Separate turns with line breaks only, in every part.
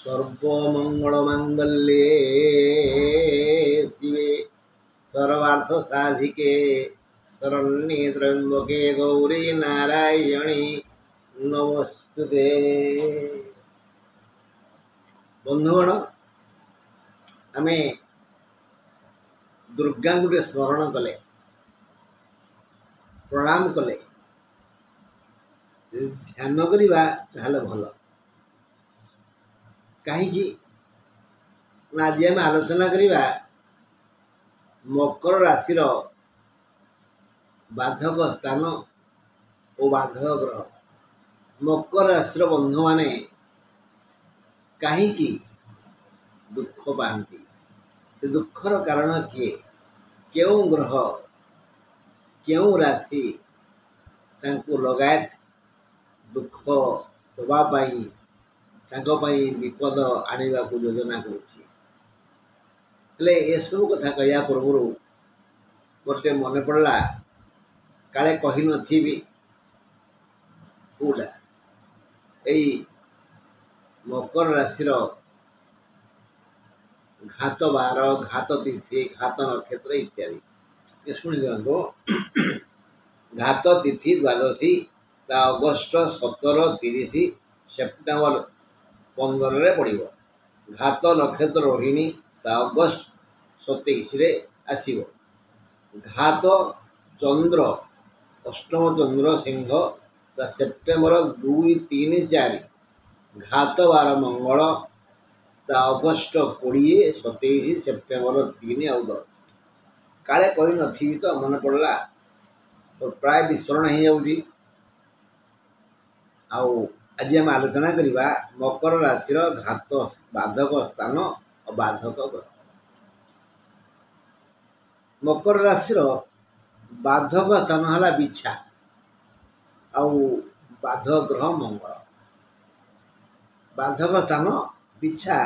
सर्वमंगलमांगल्ये शिवे सर्वार्थसाधिके शरण्ये त्र्यंबके गौरी नारायणी नमस्तुते। बंधुगण आमे दुर्गा गुटे स्मरण कले प्रणाम कले ध्यान करवा ताहले भल कहीं आज आम आलोचना करवा मकर राशि बाधक स्थान और बाधक ग्रह। मकर राशि बंधु माने कहीं दुख पाती से दुखर कारण किए क्यों ग्रह क्यों राशि लगायत दुख दवाई विपद आने को योजना करुले सब कथा कहया पूर्व गोटे मन पड़ला काले कही नी कूटा यही मकर राशि घात बार घात तिथि घात नक्षत्र इत्यादि शुणी दिखाँ। घात तिथि द्वादशी अगस्ट 17 30 सेप्टेम्बर 15 पड़ो। घात नक्षत्र रोहिणी अगस्ट 27 आसव। घात चंद्र अष्टम चंद्र सिंह सेप्टेम्बर 2 3 4। घात बार मंगल अगस्ट 20 27 सेप्टेम्बर 3 और 10। काले कही नी तो मन पड़ला तो प्राय विस्मरण हो जाऊँगी। आज आम आलोचना करवा मकर राशि घात बाधक स्थान और बाधक ग्रह। मकर राशि बाधक स्थान है बिछा आउ बाधक ग्रह मंगल। बाधक स्थान बिछा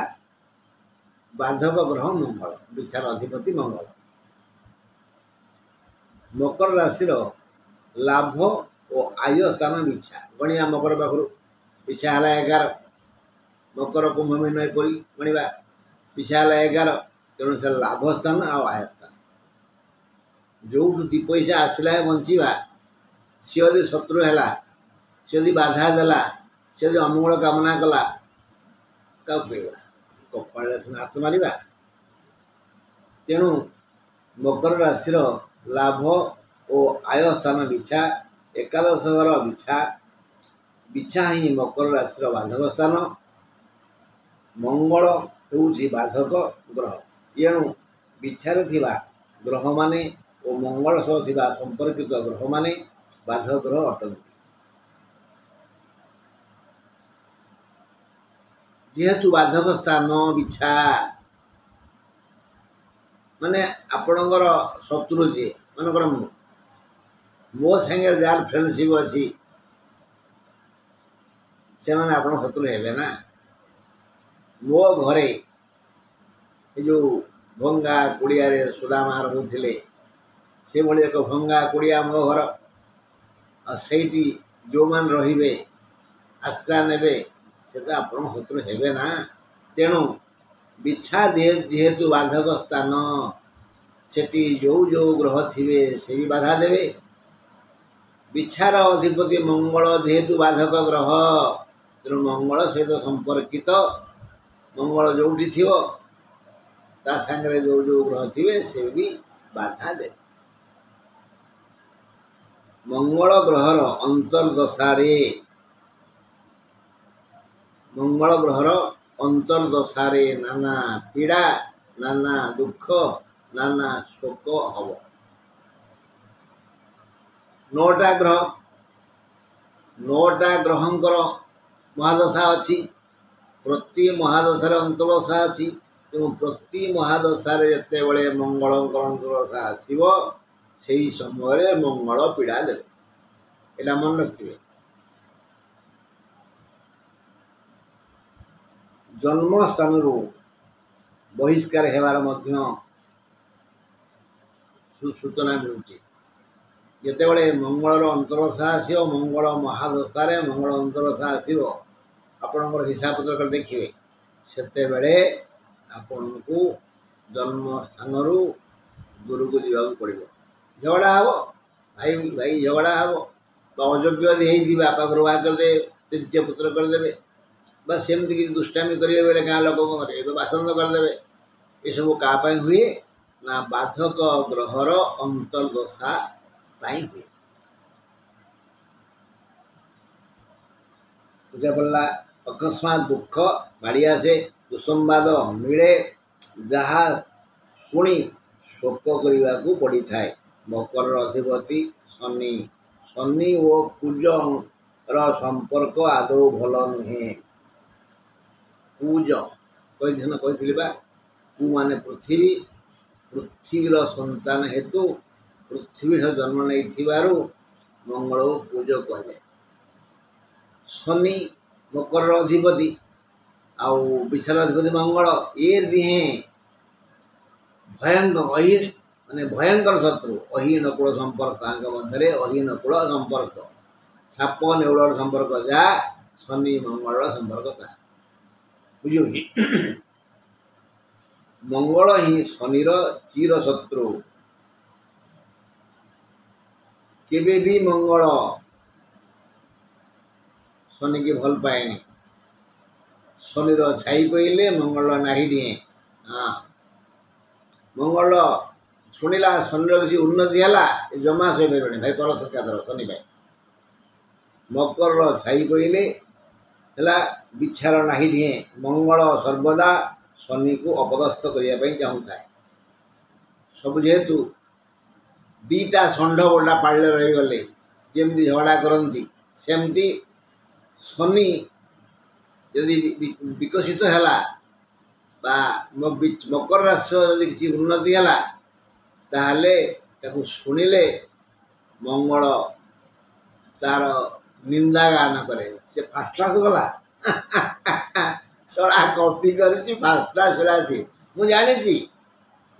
बाधक ग्रह मंगल बिछार अधिपति मंगल। मकर राशि लाभ और आय स्थान बिछा गणिया मकर पाखु बिछा है 11। मकर कुंभ मीन परी गणवा बिछा है 11 तेणु से लाभ स्थान आय स्थान जो दी पैसा आसला बंचा सी यदि शत्रु है सी यदि बाधा देला सी यदि अमंगल कामना कला क्या कपाल हाथ मारिबा। तेणु मकर राशि लाभ और आय स्थान बिछा एकादश घर बिछा बिछा ही मकर राशि बाधक स्थान। मंगल हूँ बाधक ग्रह एणु बिछार ग्रह माने और मंगल सह संपर्कित ग्रह माने बाधक ग्रह अटंती। जेहेतु बाधक स्थान बिछा माने आपणकर शत्रु जी मनकर मो संगे जार फ्रेंडशिप अच्छी से मैंने आप शत्रु है ना। मो घरे जो भंगा कुड़िया सुदामा रोते से भाई एक भंगा कुड़िया मो घर से जो मान रे आश्रा ने से तो आप शत्रु है ना। तेणु बिछा जेहेतु बाधक स्थान सेठी जो जो ग्रह थे से भी बाधा देवे। बिछार अधिपति मंगल जेहेतु बाधक ग्रह तेणु मंगल सहित संपर्कित मंगल जो सांगे जो जो ग्रह थे से भी बाधा दे। मंगल ग्रहर अंतर्दशारे मंगल ग्रहर अंतर्दशारे नाना पीड़ा नाना दुख नाना शोक हम। 9टा ग्रह 9टा ग्रहंकर महादशा अच्छी प्रति महादशार अंतर्दशा अच्छी। तेणु प्रति महादशार जिते बड़े मंगलंकर अंतर्दशा आसव से समय मंगल पीड़ा दे एटा मन रखिए। जन्म स्थान बहिष्कार हेबार सूचना मिलूँ। जिते बड़े मंगलर अंतरदशा आसो मंगल महादशा मंगल अंतरदशा आसो आपणकर हिसाब पत्र देखिए ସେତେବେଳେ ଆପଣଙ୍କୁ ଜନ୍ମ ସ୍ଥାନରୁ ଦୂରକୁ ଯିବାକୁ ପଡ଼ିବ। ଝଗଡ଼ା ହେବ, ଭାଇ ଭାଇ ଝଗଡ଼ା ହେବ, ବା ଅଯୋଗ୍ୟ ଯଦି ହେଇଥିବେ ବାପାକୁ ବାହା କରିଦେବେ, ତୃତୀୟ ପୁତ୍ର କରିଦେବେ, ବା ସେମିତି କିଛି ଦୁଷ୍ଟାମି କରିବେ ବୋଲେ ଗାଁ ଲୋକଙ୍କ ଘରେ ଏବେ ବାସନ୍ଦ କରିଦେବେ। ଏସବୁ କାହା ପାଇଁ ହୁଏ ନା ବାଧକ ଗ୍ରହର ଅନ୍ତର୍ଦଶା ପାଇଁ ହୁଏ। ପୂଜା ପଡ଼ିଲା ଅକସ୍ମାତ୍ ଦୁଃଖ ମାଡ଼ି ଆସେ, ଦୁଃସମ୍ବାଦ ମିଳେ, ଯାହା ଶୁଣି ଶୋକ କରିବାକୁ ପଡ଼ିଥାଏ। ମକରର ଅଧିପତି ଶନି। ଶନି ଓ କୁଜର ସମ୍ପର୍କ ଆଦୌ ଭଲ ନୁହେଁ। କୁଜ କହିଥିଲି ବା, କୁ ମାନେ ପୃଥିବୀ, ପୃଥିବୀର ସନ୍ତାନ ହେତୁ ପୃଥିବୀଠାରୁ ଜନ୍ମ ନେଇଥିବାରୁ ମଙ୍ଗଳକୁ କୁଜ କୁହାଯାଏ। ଶନି ମକରର ଅଧିପତି ଆଉ ବିଶାଳ ଅଧିପତି ମଙ୍ଗଳ, ଏ ଦିହେଁ ଭୟଙ୍କର ଶତ୍ରୁ। ଅହିନକୁଳ ସମ୍ପର୍କ, ତାଙ୍କ ମଧ୍ୟରେ ଅହିନକୁଳ ସମ୍ପର୍କ, ସାପ ନେଉଳର ସମ୍ପର୍କ ଯାହା, ଶନି ମଙ୍ଗଳର ସମ୍ପର୍କ ତାହା। ବୁଝିହେଉଛି? ମଙ୍ଗଳ ହିଁ ଶନିର ଚିର ଶତ୍ରୁ। କେବେ ବି ମଙ୍ଗଳ ଶନିକି ଭଲ ପାଏନି। ଶନିର ଛାଇ ପଇଲେ ମଙ୍ଗଳ ନାହିଁ ଡିଏଁ। ହଁ, ମଙ୍ଗଳ ଶୁଣିଲା ଶନିର କିଛି ଉନ୍ନତି ହେଲା, ଜମା ଶୋଇପାରିବନି, ଭାଇ ପରସକାତର ଶନି ଭାଇ। ମକରର ଛାଇ ପଇଲେ ହେଲା ବିଛାର ନାହିଁ ଡିଏଁ। ମଙ୍ଗଳ ସର୍ବଦା ଶନିକୁ ଅପଦସ୍ଥ କରିବା ପାଇଁ ଚାହୁଁଥାଏ। ସବୁ ଯେହେତୁ ଦିଟା ଷଣ୍ଢ ଗୋଟା ପାଳିରେ ରହିଗଲେ ଯେମିତି ଝଗଡ଼ା କରନ୍ତି, ସେମିତି ଶନି ଯଦି ବିକଶିତ ହେଲା ବା ମକର ରାଶିର ଯଦି କିଛି ଉନ୍ନତି ହେଲା, ତାହେଲେ ତାକୁ ଶୁଣିଲେ ମଙ୍ଗଳ ତାର ନିନ୍ଦା ଗାନ କରେ। ସେ ଫାଷ୍ଟ କ୍ଲାସ୍ ଗଲା, ଶଳା କପି କରିଛି, ଫାଷ୍ଟ କ୍ଲାସ୍ ହେଲା ସିଏ। ମୁଁ ଜାଣିଛି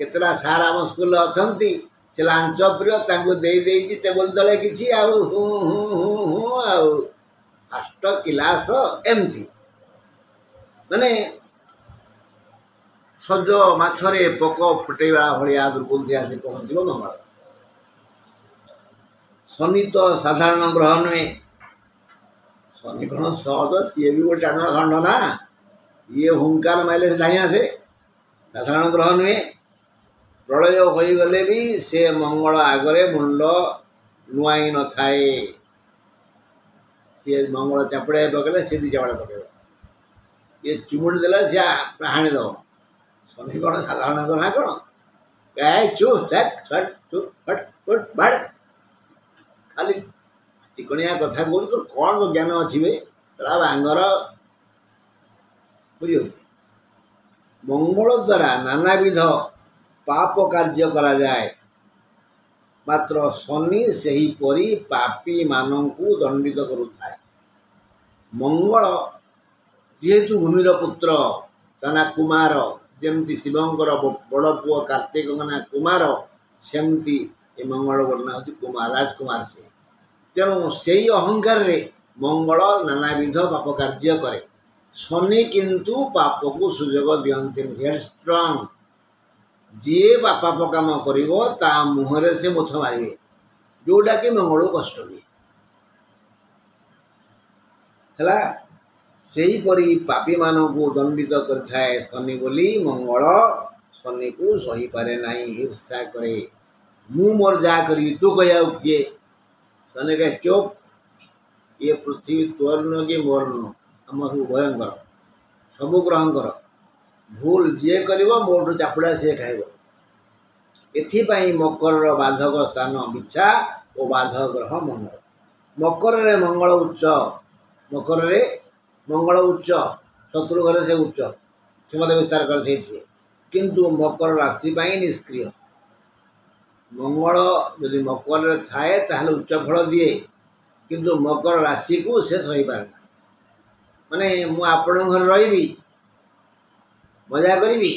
କେତେଟା ସାର୍ ଆମ ସ୍କୁଲରେ ଅଛନ୍ତି, ସେ ଲାଞ୍ଚ ପ୍ରିୟ, ତାଙ୍କୁ ଦେଇଛି ଟେବୁଲ ତଳେ କିଛି ଆଉ ଆଉ ଫାଷ୍ଟ କ୍ଲାସ୍ ଏମିତି ମାନେ ସଜ ମାଛରେ ପୋକ ଫୁଟେଇବା ଭଳିଆ ଦୁର୍ବୁଦ୍ଧି ଆସି ପହଞ୍ଚିବ ମଙ୍ଗଳ। ଶନି ତ ସାଧାରଣ ଗ୍ରହ ନୁହେଁ। ଶନି କ'ଣ ସହଜ, ସିଏ ବି ଗୋଟେ ଟାଣୁଆ ଷଣ୍ଢ ନା। ଇଏ ହୁଙ୍କାର ମାଇଲେ ସେ ଧାଇଁ ଆସେ, ସାଧାରଣ ଗ୍ରହ ନୁହେଁ। ପ୍ରଳୟ ହୋଇଗଲେ ବି ସେ ମଙ୍ଗଳ ଆଗରେ ମୁଣ୍ଡ ନୁଆଇ ନଥାଏ। ସିଏ ମଙ୍ଗଳ ଚାପୁଡ଼ା ପକେଇଲେ ସେ ଦି ଚାପୁଡ଼ା ପକେଇବ, ଇଏ ଚୁମୁଡ଼ି ଦେଲେ ସେ ହାଣିଦେବ। ଶନି କ'ଣ ସାଧାରଣ ଗ୍ରହ ନା କ'ଣ? ଖାଲି ଚିକଣିଆ କଥା କହୁଛୁ, ତ କ'ଣ ଜ୍ଞାନ ଅଛି ବେ ବାଙ୍ଗର। ବୁଝିହେଉଛି? ମଙ୍ଗଳ ଦ୍ୱାରା ନାନାବିଧ ପାପ କାର୍ଯ୍ୟ କରାଯାଏ, ମାତ୍ର ଶନି ସେହିପରି ପାପୀମାନଙ୍କୁ ଦଣ୍ଡିତ କରୁଥାଏ। ମଙ୍ଗଳ ଯେହେତୁ ଭୂମିର ପୁତ୍ର, ତା ନା କୁମାର, ଯେମିତି ଶିବଙ୍କର ବଡ଼ ପୁଅ କାର୍ତ୍ତିକଙ୍କ ନାଁ କୁମାର, ସେମିତି ଏ ମଙ୍ଗଳଙ୍କର ନାଁ ହେଉଛି କୁମାର, ରାଜକୁମାର ସେ। ତେଣୁ ସେଇ ଅହଙ୍କାରରେ ମଙ୍ଗଳ ନାନାବିଧ ପାପ କାର୍ଯ୍ୟ କରେ। ଶନି କିନ୍ତୁ ପାପକୁ ସୁଯୋଗ ଦିଅନ୍ତିନି, ହେଡଷ୍ଟ୍ରଙ୍ଗ। ଯିଏ ପାପ କାମ କରିବ ତା ମୁହଁରେ ସେ ମୁଥ ମାରିବେ, ଯେଉଁଟାକି ମଙ୍ଗଳକୁ କଷ୍ଟ ହୁଏ। ହେଲା, ସେହିପରି ପାପୀମାନଙ୍କୁ ଦଣ୍ଡିତ କରିଥାଏ ଶନି ବୋଲି ମଙ୍ଗଳ ଶନିକୁ ସହିପାରେ ନାହିଁ, ଈର୍ଷା କରେ। ମୁଁ ମୋର ଯାହା କରିବି, ତୁ କହିବାକୁ କିଏ? ଶନି କହେ ଚୁପ୍, ଇଏ ପୃଥିବୀ ତୋର ନୁହଁ କି ମୋର ନୁହଁ, ଆମ ସବୁ ଭୟଙ୍କର, ସବୁ ଗ୍ରହଙ୍କର। ଭୁଲ ଯିଏ କରିବ ମୋଠୁ ଚାପୁଡ଼ା ସିଏ ଖାଇବ। ଏଥିପାଇଁ ମକରର ବାଧକ ସ୍ଥାନ ବିଛା ଓ ବାଧକ ଗ୍ରହ ମଙ୍ଗଳ। ମକରରେ ମଙ୍ଗଳ ଉଚ୍ଚ, ମକରରେ ମଙ୍ଗଳ ଉଚ୍ଚ, ଶତ୍ରୁ ଘରେ ସେ ଉଚ୍ଚ, କ୍ଷମତା ବିସ୍ତାର କରେ ସେଇଠି। କିନ୍ତୁ ମକର ରାଶି ପାଇଁ ନିଷ୍କ୍ରିୟ। ମଙ୍ଗଳ ଯଦି ମକରରେ ଥାଏ ତାହେଲେ ଉଚ୍ଚ ଫଳ ଦିଏ, କିନ୍ତୁ ମକର ରାଶିକୁ ସେ ସହିପାରେ ନା। ମାନେ ମୁଁ ଆପଣଙ୍କ ଘରେ ରହିବି, ମଜା କରିବି,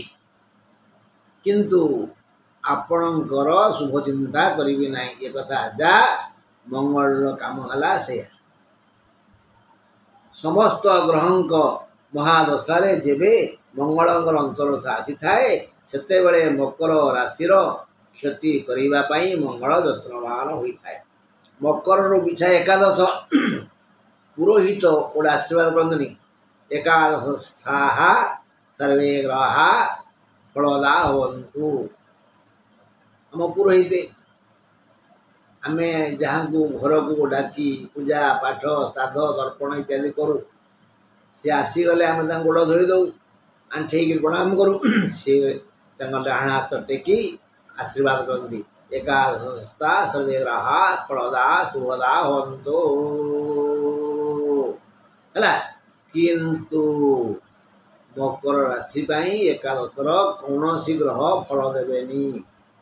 କିନ୍ତୁ ଆପଣଙ୍କର ଶୁଭ ଚିନ୍ତା କରିବି ନାହିଁ, ଏ କଥା ଯାହା ମଙ୍ଗଳର କାମ ହେଲା ସେଇଆ। ସମସ୍ତ ଗ୍ରହଙ୍କ ମହାଦଶାରେ ଯେବେ ମଙ୍ଗଳଙ୍କର ଅନ୍ତର୍ଦଶା ଆସିଥାଏ ସେତେବେଳେ ମକର ରାଶିର କ୍ଷତି କରିବା ପାଇଁ ମଙ୍ଗଳ ଯତ୍ନବାନ ହୋଇଥାଏ। ମକରରୁ ବିଛା ଏକାଦଶ ପୁରୋହିତ ଗୋଟେ ଆଶୀର୍ବାଦ କରନ୍ତୁନି, ଏକାଦଶ ସ୍ଥାହା ସର୍ବେ ଗ୍ରହା ଫଳଦା ହୁଅନ୍ତୁ। ଆମ ପୁରୋହିତେ ଆମେ ଯାହାଙ୍କୁ ଘରକୁ ଡାକି ପୂଜା ପାଠ ଶ୍ରାଦ୍ଧ ତର୍ପଣ ଇତ୍ୟାଦି କରୁ, ସେ ଆସିଗଲେ ଆମେ ତାଙ୍କୁ ଗୋଡ଼ ଧୋଇ ଦେଉ, ଆଣ୍ଠେଇକି ପ୍ରଣାମ କରୁ। ସେ ତାଙ୍କ ଡାହାଣ ହାତ ଟେକି ଆଶୀର୍ବାଦ କରନ୍ତି, ଏକାଦଶସ୍ଥା ସର୍ବେ ଗ୍ରହା ଫଳଦା ଶୁଭଦା ହୁଅନ୍ତୁ ହେଲା। କିନ୍ତୁ ମକର ରାଶି ପାଇଁ ଏକାଦଶର କୌଣସି ଗ୍ରହ ଫଳ ଦେବେନି,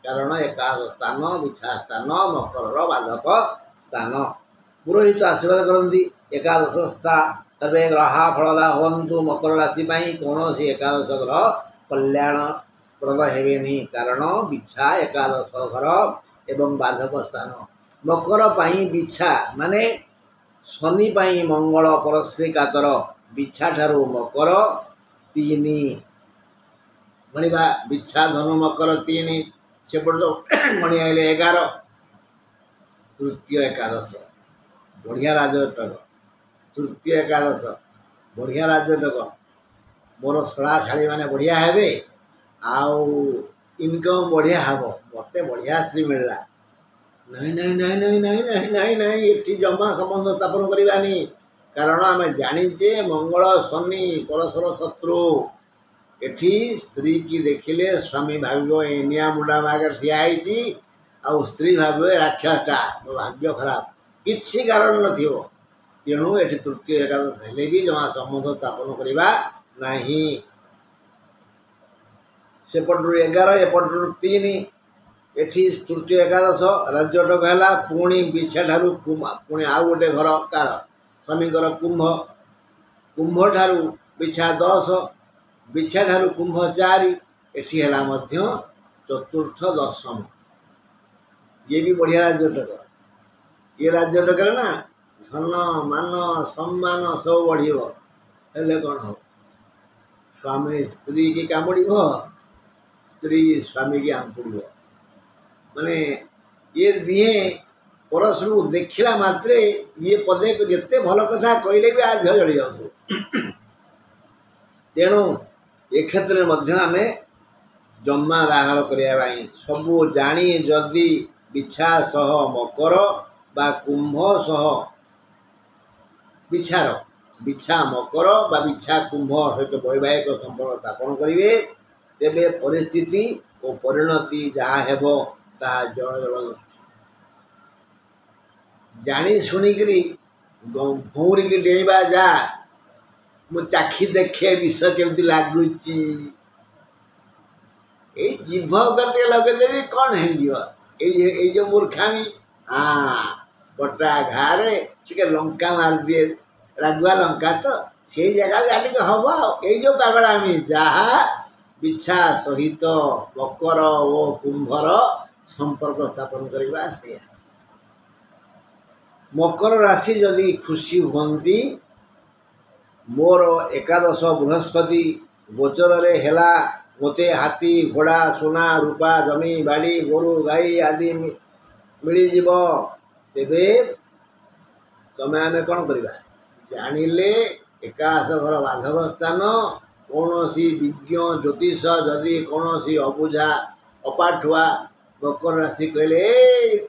କାରଣ ଏକାଦଶ ସ୍ଥାନ ବିଛା ସ୍ଥାନ ମକରର ବାଧକ ସ୍ଥାନ। ପୁରୋହିତ ଆଶୀର୍ବାଦ କରନ୍ତି, ଏକାଦଶ ସ୍ଥା ସର୍ବେ ଗ୍ରହା ଫଳଦା ହୁଅନ୍ତୁ। ମକର ରାଶି ପାଇଁ କୌଣସି ଏକାଦଶ ଗ୍ରହ କଲ୍ୟାଣପ୍ରଦ ହେବେନି, କାରଣ ବିଛା ଏକାଦଶ ଘର ଏବଂ ବାଧକ ସ୍ଥାନ। ମକର ପାଇଁ ବିଛା ମାନେ ଶନି ପାଇଁ ମଙ୍ଗଳ ପରଶ୍ରୀ କାତର, ବିଛା ଠାରୁ ମକର 3 ଗଣିବା, ବିଛା ଧନୁ ମକର 3 ସେପଟ ଗଣି ଆଇଲେ 11। ତୃତୀୟ ଏକାଦଶ ବଢ଼ିଆ ରାଜଟକ, ତୃତୀୟ ଏକାଦଶ ବଢ଼ିଆ ରାଜଟକ। ମୋର ଶଳା ଶାଳୀ ମାନେ ବଢ଼ିଆ ହେବେ, ଆଉ ଇନକମ୍ ବଢ଼ିଆ ହେବ, ମୋତେ ବଢ଼ିଆ ସ୍ତ୍ରୀ ମିଳିଲା। ନାଇଁ ନାଇଁ ନାଇଁ ନାଇଁ ନାଇଁ ନାଇଁ ନାଇଁ ନାଇଁ ଏଠି ଜମା ସମ୍ବନ୍ଧ ସ୍ଥାପନ କରିବାନି, କାରଣ ଆମେ ଜାଣିଛେ ମଙ୍ଗଳ ଶନି ପରସ୍ପର ଶତ୍ରୁ। ଏଠି ସ୍ତ୍ରୀ କି ଦେଖିଲେ ସ୍ୱାମୀ ଭାବିବ ଏନିଆ ମୁଣ୍ଡା ଆଗରେ ଠିଆ ହେଇଛି, ଆଉ ସ୍ତ୍ରୀ ଭାବିବ ରାକ୍ଷସଟା, ଭାଗ୍ୟ ଖରାପ, କିଛି କାରଣ ନଥିବ। ତେଣୁ ଏଠି ତୃତୀୟ ଏକାଦଶ ହେଲେ ବି ଜମା ସମ୍ବନ୍ଧ ସ୍ଥାପନ କରିବା ନାହିଁ। ସେପଟରୁ 11 ଏପଟରୁ 3, ଏଠି ତୃତୀୟ ଏକାଦଶ ରାଜ୍ୟଟକ ହେଲା। ପୁଣି ବିଛା ଠାରୁ ପୁଣି ଆଉ ଗୋଟେ ଘର ତାର ଶନିଙ୍କର କୁମ୍ଭ, କୁମ୍ଭ ଠାରୁ ବିଛା 10, ବିଛା ଠାରୁ କୁମ୍ଭ 4, ଏଠି ହେଲା ମଧ୍ୟ ଚତୁର୍ଥ ଦଶମ। ଇଏ ବି ବଢ଼ିଆ ରାଜ୍ୟଟକ। ଇଏ ରାଜ୍ୟଟକରେ ନା ଧନ ମାନ ସମ୍ମାନ ସବୁ ବଢ଼ିବ। ହେଲେ କ'ଣ ହେବ, ସ୍ୱାମୀ ସ୍ତ୍ରୀ କି କାମୁଡ଼ିବ, ସ୍ତ୍ରୀ ସ୍ୱାମୀ କି ଆମ୍ପୁଡ଼ିବ। ମାନେ ଇଏ ଦିହେଁ ପରସ୍ପରକୁ ଦେଖିଲା ମାତ୍ରେ ଇଏ ପଦେ ଯେତେ ଭଲ କଥା କହିଲେ ବି ଝିଅ ଜଳି ଯାଉଥିବ। ତେଣୁ ଏ କ୍ଷେତ୍ରରେ ମଧ୍ୟ ଆମେ ଜମା ବାହାଘର କରିବା ପାଇଁ ସବୁ ଜାଣି, ଯଦି ବିଛା ସହ ମକର ବା କୁମ୍ଭ ସହ ବିଛାର, ବିଛା ମକର ବା ବିଛା କୁମ୍ଭ ସହିତ ବୈବାହିକ ସମ୍ପର୍କ ସ୍ଥାପନ କରିବେ, ତେବେ ପରିସ୍ଥିତି ଓ ପରିଣତି ଯାହା ହେବ ତାହା ଜଳ ଜଳ ଜାଣି ଶୁଣିକିରି ଭଉଁରିକି ଡେଇଁବା ଯା, ମୁଁ ଚାଖି ଦେଖେ ବିଷ କେମିତି ଲାଗୁଛି, ଏଇ ଜିଭ ଟିକେ ଲଗେଇଦେବି କ'ଣ ହେଇଯିବ, ଏଇ ଯେଉଁ ମୂର୍ଖାମି। କଟା ଘାରେ ଟିକେ ଲଙ୍କା ମାରିଦିଏ, ରାଗୁଆ ଲଙ୍କା ତ, ସେଇ ଜାଗା ଯାହା ଟିକେ ହବ। ଆଉ ଏଇ ଯେଉଁ ପାଗଳାମି, ଯାହା ବିଛା ସହିତ ମକର ଓ କୁମ୍ଭର ସମ୍ପର୍କ ସ୍ଥାପନ କରିବା ସେଇଆ। ମକର ରାଶି ଯଦି ଖୁସି ହୁଅନ୍ତି, ମୋର ଏକାଦଶ ବୃହସ୍ପତି ଗୋଚରରେ ହେଲା, ମୋତେ ହାତୀ ଘୋଡ଼ା ସୁନା ରୂପା ଜମି ବାଡ଼ି ଗୋରୁ ଗାଈ ଆଦି ମିଳିଯିବ, ତେବେ ତମେ ଆମେ କ'ଣ କରିବା, ଜାଣିଲେ ଏକାଦଶ ଘର ବାଧକ ସ୍ଥାନ। କୌଣସି ବିଜ୍ଞ ଜ୍ୟୋତିଷ ଯଦି କୌଣସି ଅବୁଝା ଅପାଠୁଆ ମକର ରାଶି କହିଲେ,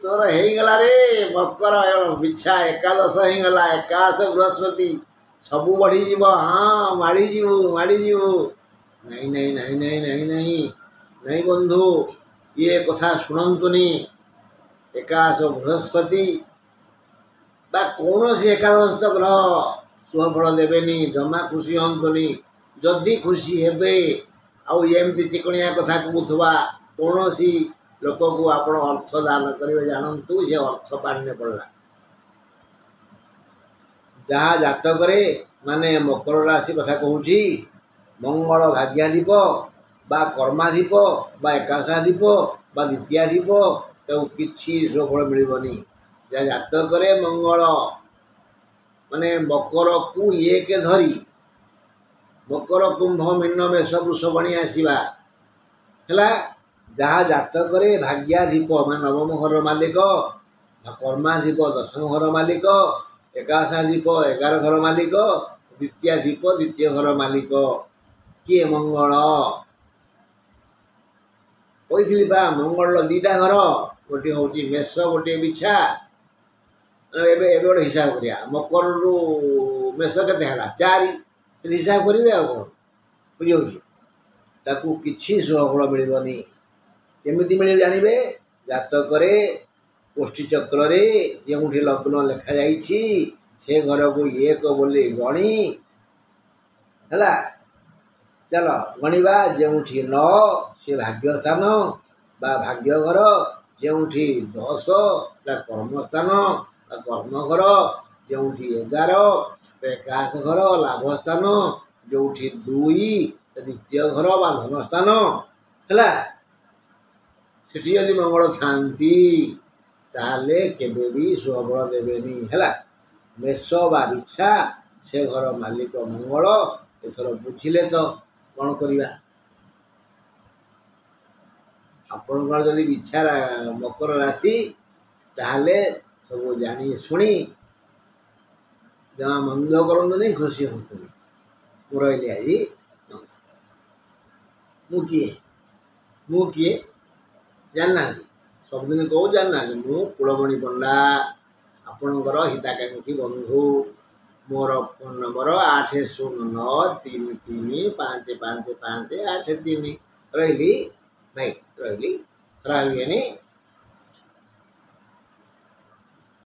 ତୋର ହେଇଗଲା ରେ ମକର ବିଛା ଏକାଦଶ ହେଇଗଲା, ଏକାଦଶ ବୃହସ୍ପତି ସବୁ ବଢ଼ିଯିବ, ମାଡ଼ିଯିବୁ ମାଡ଼ିଯିବୁ। ନାଇଁ ନାଇଁ ନାଇଁ ନାଇଁ ନାଇଁ ନାଇଁ ନାଇଁ ବନ୍ଧୁ, ଇଏ କଥା ଶୁଣନ୍ତୁନି। ଏକାଦଶ ବୃହସ୍ପତି ବା କୌଣସି ଏକାଦଶ ଗ୍ରହ ଶୁଭଫଳ ଦେବେନି, ଜମା ଖୁସି ହୁଅନ୍ତୁନି। ଯଦି ଖୁସି ହେବେ, ଆଉ ଏମିତି ଚିକଣିଆ କଥା କହୁଥିବା କୌଣସି ଲୋକକୁ ଆପଣ ଅର୍ଥ ଦାନ କରିବେ, ଜାଣନ୍ତୁ ସେ ଅର୍ଥ ପାଣିରେ ପଡ଼ିଲା। ଯାହା ଜାତକରେ ମାନେ ମକର ରାଶି କଥା କହୁଛି, ମଙ୍ଗଳ ଭାଗ୍ୟାଧିପ ବା କର୍ମାଧିପ ବା ଏକାଦଶାଧିପ ବା ଦ୍ୱିତୀୟାଧିପ, ତାକୁ କିଛି ସୁଫଳ ମିଳିବନି। ଯାହା ଜାତକରେ ମଙ୍ଗଳ ମାନେ ମକରକୁ 1 ଧରି मकर कुंभ मीन मेष वृषभणी आसवा है जहाँ जातक भाग्याधिप मान नवम घर मालिक कर्माधिप दशम घर मालिक एकादशाधिप 11 घर मालिक द्वितीयाधिप द्वितीय घर मालिक किए मंगल कही मंगल दीटा घर गोटे हूँ मेष गोटे बिछा एबे गोटे हिसाब करिया मकर रु मेष केते है 4 हिसाब करेंगे आ कौन बुझे ताकू किसी सुफल मिलनी केमी मिले जानवे जातक गोष्ठी चक्र जो लग्न लेखा जाइछि से घर को एक बोली गणी है चल गणवा जो 9 से भाग्य स्थान बा भाग्य घर जो 10 कर्मस्थान कर्म घर जो 11 एकाश घर लाभ स्थान जो 2 द्वितीय घर बा धन स्थान है सेठी यदि मंगल थांती ताले केबे भी सुफल देवेनी है मेष बा बिछा से घर मालिक मंगल एथर बुझिले तो कौन करवा आपणकर जदि बिछा मकर राशि ताले सब जानी शुणी जमा मंद करते नहीं खुशी हूँ रही आज नमस्कार मु किए जानना सबदिन कहूँ जानना मु कुलमणि पंडा आपणकर हिताकांक्षी बंधु मोर फोन नंबर 8093355583 रही भाई रही